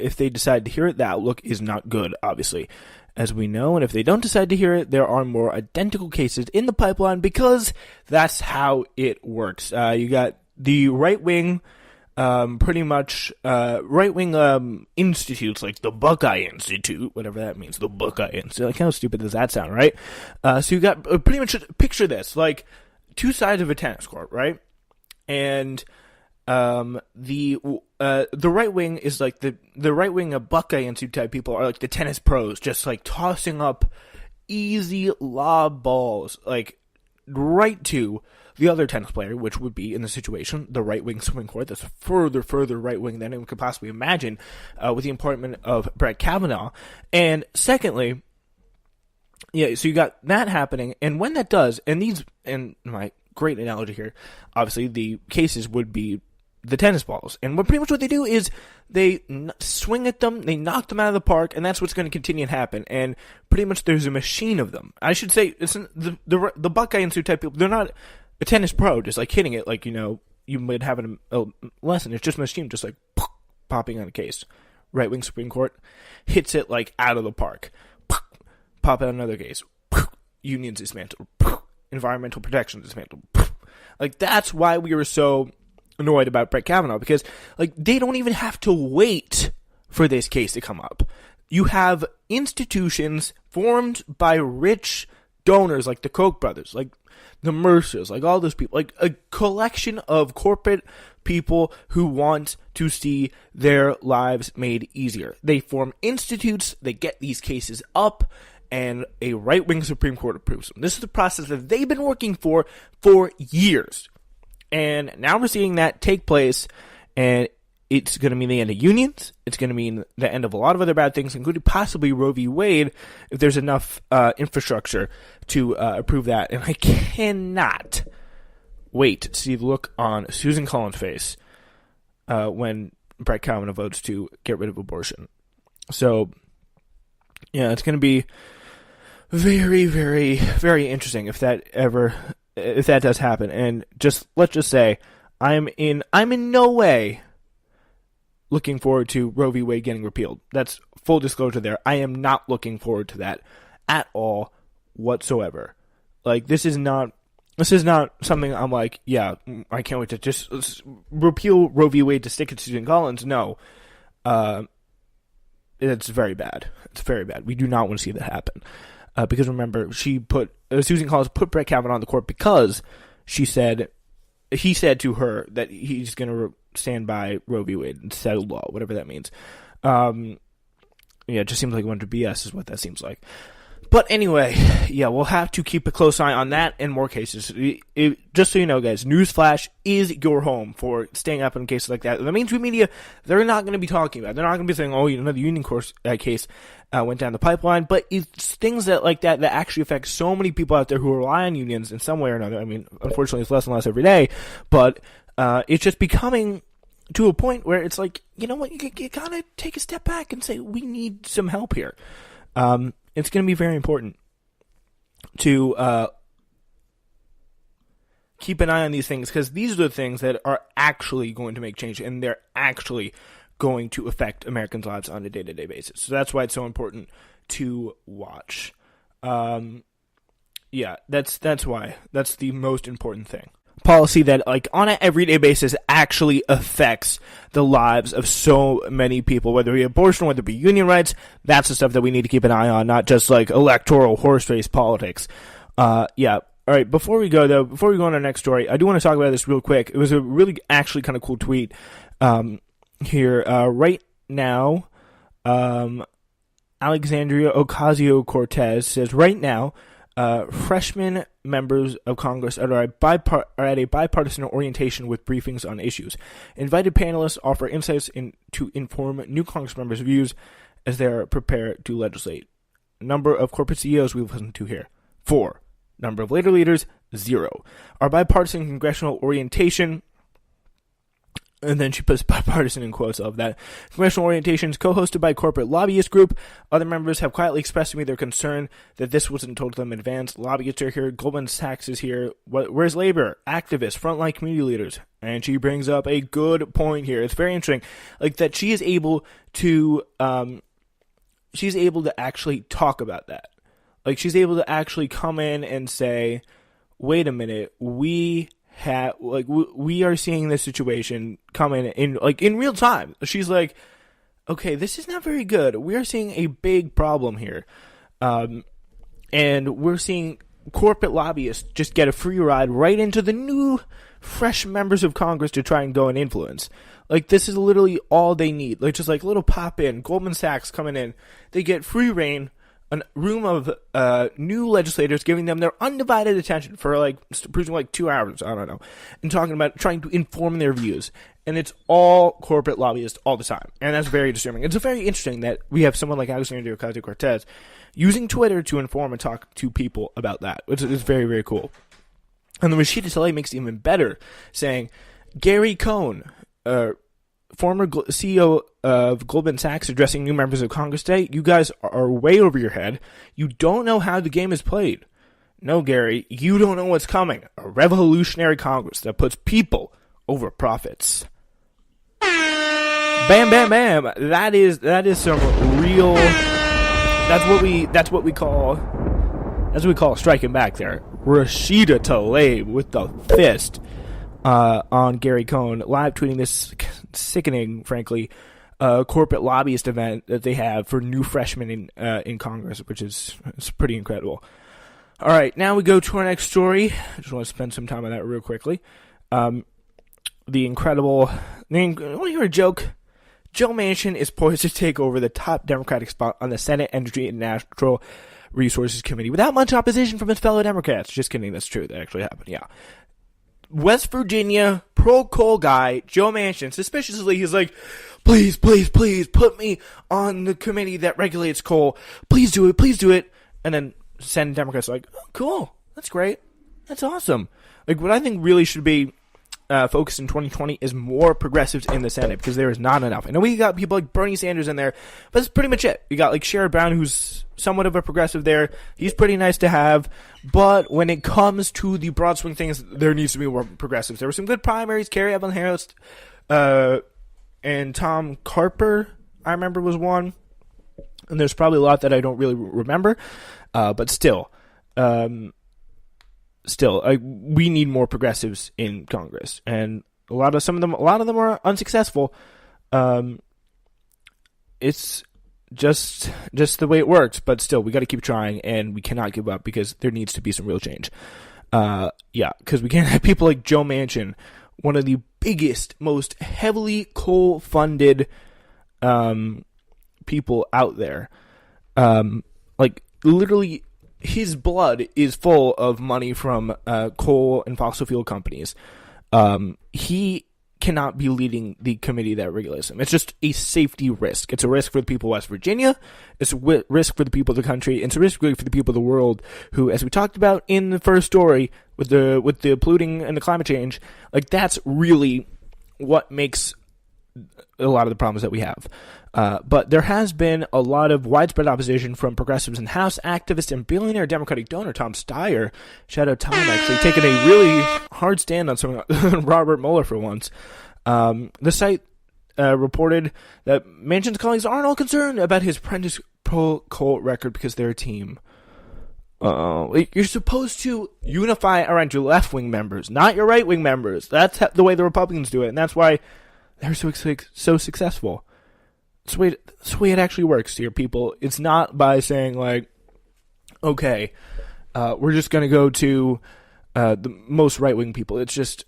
if they decide to hear it, that outlook is not good, obviously, as we know. And if they don't decide to hear it, there are more identical cases in the pipeline, because that's how it works. You got the right-wing, right-wing institutes, like the Buckeye Institute, whatever that means, the Buckeye Institute. Like, how stupid does that sound, right? So you got, pretty much, picture this, like, two sides of a tennis court, right? And the right wing is like the right wing of Buckeye Institute type people are like the tennis pros, just like tossing up easy lob balls, like right to the other tennis player, which would be, in the situation, the right wing Supreme Court. That's further right wing than anyone could possibly imagine, with the appointment of Brett Kavanaugh. And secondly, yeah, so you got that happening, and when that does, and my great analogy here, obviously the cases would be the tennis balls, and pretty much what they do is they swing at them, they knock them out of the park, and that's what's going to continue to happen. And pretty much there's a machine of them. I should say, it's the Buckeye Institute type people. They're not a tennis pro, just like hitting it like, you know, you might have a lesson. It's just a machine, just like popping on a case. Right wing Supreme Court hits it like out of the park. Pop out another case. Unions dismantled. Environmental protection dismantled. Like, that's why we were so annoyed about Brett Kavanaugh, because, like, they don't even have to wait for this case to come up. You have institutions formed by rich donors, like the Koch brothers, like the Mercers, like all those people, like a collection of corporate people who want to see their lives made easier. They form institutes, they get these cases up, and a right-wing Supreme Court approves them. This is the process that they've been working for years. And now we're seeing that take place, and it's going to mean the end of unions. It's going to mean the end of a lot of other bad things, including possibly Roe v. Wade, if there's enough infrastructure to approve that. And I cannot wait to see the look on Susan Collins' face when Brett Kavanaugh votes to get rid of abortion. So, yeah, it's going to be very, very, very interesting if that does happen. And let's just say, I'm in no way looking forward to Roe v. Wade getting repealed. That's full disclosure there. I am not looking forward to that at all whatsoever. Like, this is not something I'm like, yeah, I can't wait to just repeal Roe v. Wade to stick it to Susan Collins. No. It's very bad. It's very bad. We do not want to see that happen. Because remember, Susan Collins put Brett Kavanaugh on the court because he said to her that he's going to stand by Roe v. Wade and settled law, whatever that means. It just seems like a bunch of BS is what that seems like. But anyway, yeah, we'll have to keep a close eye on that and more cases. Just so you know, guys, Newsflash is your home for staying up on cases like that. The mainstream media, they're not going to be talking about it. They're not going to be saying, the union case went down the pipeline. But it's things like that actually affect so many people out there who rely on unions in some way or another. I mean, unfortunately, it's less and less every day. But it's just becoming to a point where it's like, you know what, you gotta take a step back and say, we need some help here. It's going to be very important to keep an eye on these things, because these are the things that are actually going to make change, and they're actually going to affect Americans' lives on a day-to-day basis. So that's why it's so important to watch. That's why. That's the most important thing. Policy that, like, on an everyday basis actually affects the lives of so many people, whether it be abortion, whether it be union rights. That's the stuff that we need to keep an eye on, not just like electoral horse race politics. All right, before we go on our next story, I do want to talk about this real quick. It was a really actually kind of cool tweet here. Right now, Alexandria Ocasio-Cortez says, right now, freshman members of Congress are at a bipartisan orientation with briefings on issues. Invited panelists offer insights to inform new Congress members' views as they are prepared to legislate. Number of corporate CEOs we've listened to here, 4. Number of labor leaders, 0. Our bipartisan congressional orientation And then she puts bipartisan in quotes of that. Congressional orientations co-hosted by corporate lobbyist group. Other members have quietly expressed to me their concern that this wasn't told to them in advance. Lobbyists are here. Goldman Sachs is here. Where's labor? Activists, frontline community leaders. And she brings up a good point here. It's very interesting, like that she is able to, actually talk about that. Like she's able to actually come in and say, "Wait a minute, we are seeing this situation come in real time." She's like, okay, this is not very good. We are seeing a big problem here. And we're seeing corporate lobbyists just get a free ride right into the new, fresh members of Congress to try and go and influence. Like, this is literally all they need. Like, just like a little pop in. Goldman Sachs coming in. They get free reign. A room of new legislators giving them their undivided attention for presumably 2 hours, I don't know, and talking about trying to inform their views. And it's all corporate lobbyists all the time. And that's very disturbing. It's very interesting that we have someone like Alexandria Ocasio-Cortez using Twitter to inform and talk to people about that. It's very, very cool. And the Rashida Tlaib makes it even better, saying, Gary Cohn, former CEO of Goldman Sachs, addressing new members of Congress today. You guys are way over your head. You don't know how the game is played. No, Gary, you don't know what's coming. A revolutionary Congress that puts people over profits. Bam, bam, bam. That is some real. That's what we call striking back there. Rashida Tlaib with the fist. On Gary Cohn, live tweeting this sickening, frankly, corporate lobbyist event that they have for new freshmen in Congress, which is pretty incredible. All right, now we go to our next story. I just want to spend some time on that real quickly. Want to hear a joke? Joe Manchin is poised to take over the top Democratic spot on the Senate Energy and Natural Resources Committee without much opposition from his fellow Democrats. Just kidding, that's true. That actually happened, yeah. West Virginia pro-coal guy, Joe Manchin, suspiciously, he's like, please, please, please, put me on the committee that regulates coal. Please do it. And then Senate Democrats are like, oh, cool, that's great, that's awesome. Like, what I think really should be focused in 2020 is more progressives in the Senate, because there is not enough. I know we got people like Bernie Sanders in there, but that's pretty much it. We got like Sherrod Brown, who's somewhat of a progressive there. He's pretty nice to have, but when it comes to the broad swing things, there needs to be more progressives. There were some good primaries. Kerry Evan Harris and Tom Carper, I remember, was one. And there's probably a lot that I don't really remember, but still, we need more progressives in Congress, and a lot of them are unsuccessful. It's just the way it works, but still, we got to keep trying, and we cannot give up, because there needs to be some real change. Because we can't have people like Joe Manchin, one of the biggest, most heavily coal-funded people out there. Literally, his blood is full of money from coal and fossil fuel companies. He cannot be leading the committee that regulates them. It's just a safety risk. It's a risk for the people of West Virginia. It's a risk for the people of the country. It's a risk really for the people of the world who, as we talked about in the first story with the polluting and the climate change, like, that's really what makes a lot of the problems that we have. But there has been a lot of widespread opposition from progressives in House, activist and billionaire Democratic donor Tom Steyer. Shout out Tom, actually taking a really hard stand on someone Robert Mueller for once. The site reported that Manchin's colleagues aren't all concerned about his Prentice pro-coal record because they're a team. You're supposed to unify around your left-wing members, not your right-wing members. That's the way the Republicans do it, and that's why they're so successful. It's the way it actually works here, people. It's not by saying, like, okay, we're just going to go to the most right-wing people. It's just,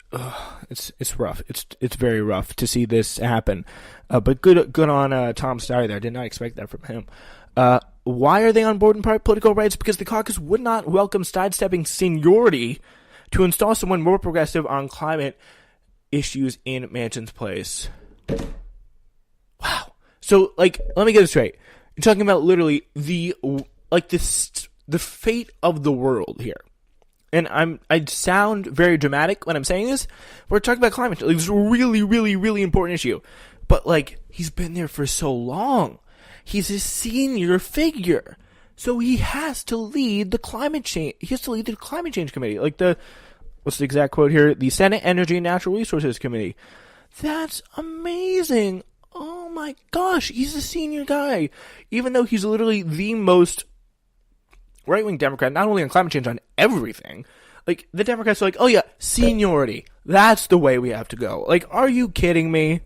it's rough. It's very rough to see this happen. But good on Tom Steyer there. I did not expect that from him. Why are they on board in political rights? Because the caucus would not welcome sidestepping seniority to install someone more progressive on climate issues in Manchin's place. Wow. So, like, let me get this straight. You're talking about literally the fate of the world here. and I sound very dramatic when I'm saying this, we're talking about climate change. Like, it's a really, really, really important issue. But, like, he's been there for so long. He's a senior figure. So he has to lead the climate change. He has to lead the climate change committee. Like what's the exact quote here? The Senate Energy and Natural Resources Committee. That's amazing. Oh my gosh, he's a senior guy. Even though he's literally the most right-wing Democrat, not only on climate change, on everything. Like, the Democrats are like, oh yeah, seniority. That's the way we have to go. Like, are you kidding me?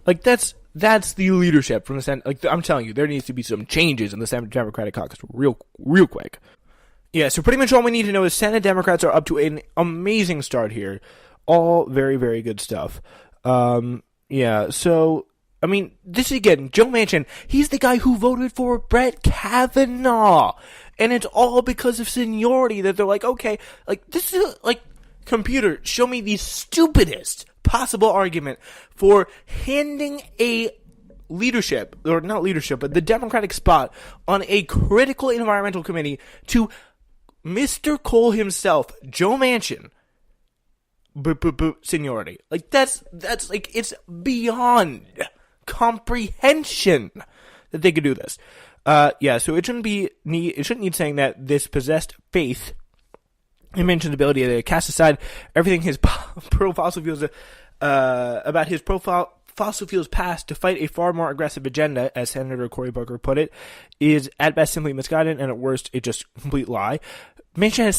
Like, that's the leadership from the Senate. Like, I'm telling you, there needs to be some changes in the Senate Democratic caucus real quick. Yeah, so pretty much all we need to know is Senate Democrats are up to an amazing start here. All very, very good stuff. Yeah, so, I mean, this again, Joe Manchin, he's the guy who voted for Brett Kavanaugh. And it's all because of seniority that they're like, okay, like, this is, like, computer, show me the stupidest possible argument for handing a leadership, or not leadership, but the Democratic spot on a critical environmental committee to Mr. Cole himself, Joe Manchin. Seniority. Like, that's like, it's beyond comprehension that they could do this. Yeah, so it shouldn't need saying that this possessed faith in Manchin's ability to cast aside everything his pro-fossil fuels, about his fossil fuels past to fight a far more aggressive agenda, as Senator Cory Booker put it, is at best simply misguided, and at worst, a just complete lie. Manchin has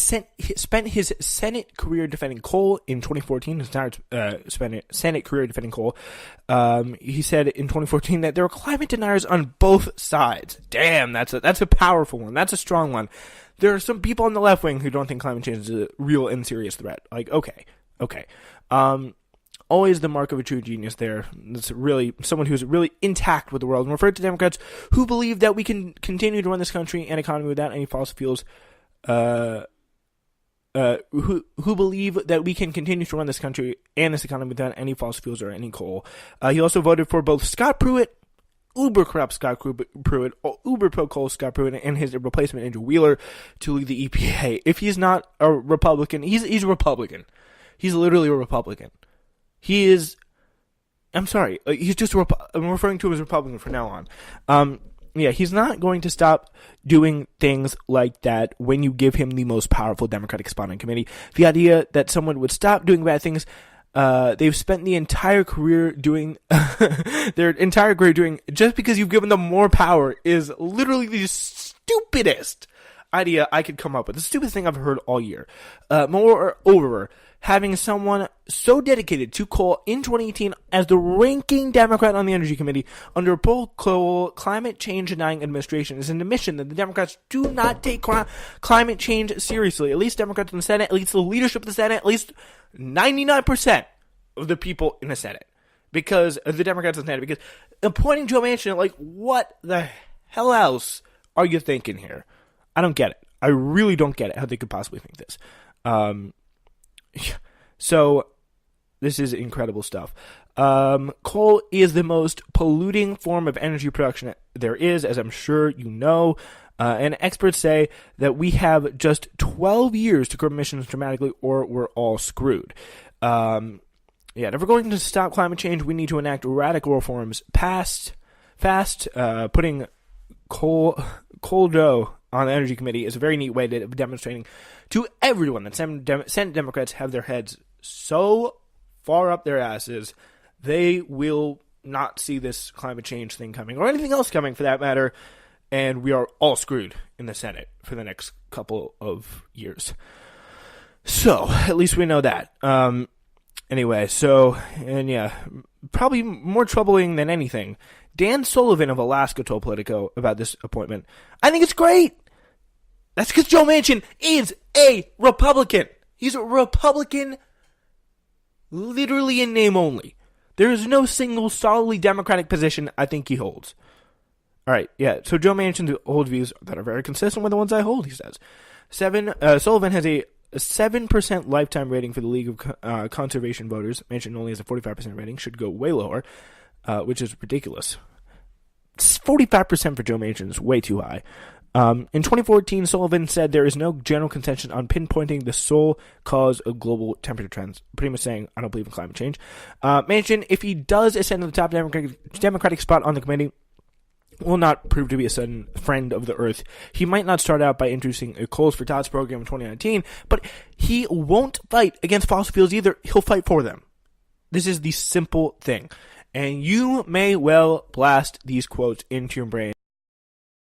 spent his Senate career defending coal in 2014. His entire Senate career defending coal. He said in 2014 that there are climate deniers on both sides. Damn, that's a powerful one. That's a strong one. There are some people on the left wing who don't think climate change is a real and serious threat. Like, okay. Always the mark of a true genius there. It's really someone who's really intact with the world. And referred to Democrats who believe that we can continue to run this country and economy without any fossil fuels. Who believe that we can continue to run this country and this economy without any fossil fuels or any coal. He also voted for both Scott Pruitt, uber corrupt Scott Pruitt, uber pro-coal Scott Pruitt, and his replacement Andrew Wheeler to lead the EPA. If he's not a Republican, he's a Republican. He's literally a Republican. He is. I'm sorry. He's just I'm referring to him as Republican from now on. Yeah, he's not going to stop doing things like that when you give him the most powerful Democratic spot on committee. The idea that someone would stop doing bad things, they've spent the entire career doing, just because you've given them more power, is literally the stupidest idea I could come up with. The stupidest thing I've heard all year. Moreover, having someone so dedicated to coal in 2018 as the ranking Democrat on the Energy Committee under a pro-coal, climate change-denying administration is an admission that the Democrats do not take climate change seriously. At least Democrats in the Senate, at least the leadership of the Senate, at least 99% of the people in the Senate. Because of the Democrats in the Senate. Because appointing Joe Manchin, like, what the hell else are you thinking here? I don't get it. I really don't get it, how they could possibly think this. So, this is incredible stuff. Coal is the most polluting form of energy production there is, as I'm sure you know. And experts say that we have just 12 years to curb emissions dramatically, or we're all screwed. If we're going to stop climate change, we need to enact radical reforms fast. Putting coal Joe on the Energy Committee is a very neat way of demonstrating to everyone that Senate Democrats have their heads so far up their asses, they will not see this climate change thing coming, or anything else coming for that matter, and we are all screwed in the Senate for the next couple of years. So, at least we know that. Anyway, probably more troubling than anything, Dan Sullivan of Alaska told Politico about this appointment. I think it's great. That's because Joe Manchin is a Republican. He's a Republican literally in name only. There is no single solidly Democratic position I think he holds. All right, yeah, so Joe Manchin holds views that are very consistent with the ones I hold, he says. Sullivan has a 7% lifetime rating for the League of Conservation Voters. Manchin only has a 45% rating, should go way lower, which is ridiculous. 45% for Joe Manchin is way too high. In 2014, Sullivan said there is no general consensus on pinpointing the sole cause of global temperature trends, pretty much saying, I don't believe in climate change. Manchin, if he does ascend to the top Democratic spot on the committee, will not prove to be a sudden friend of the earth. He might not start out by introducing a Coals for Tots program in 2019, but he won't fight against fossil fuels either. He'll fight for them. This is the simple thing. And you may well blast these quotes into your brain.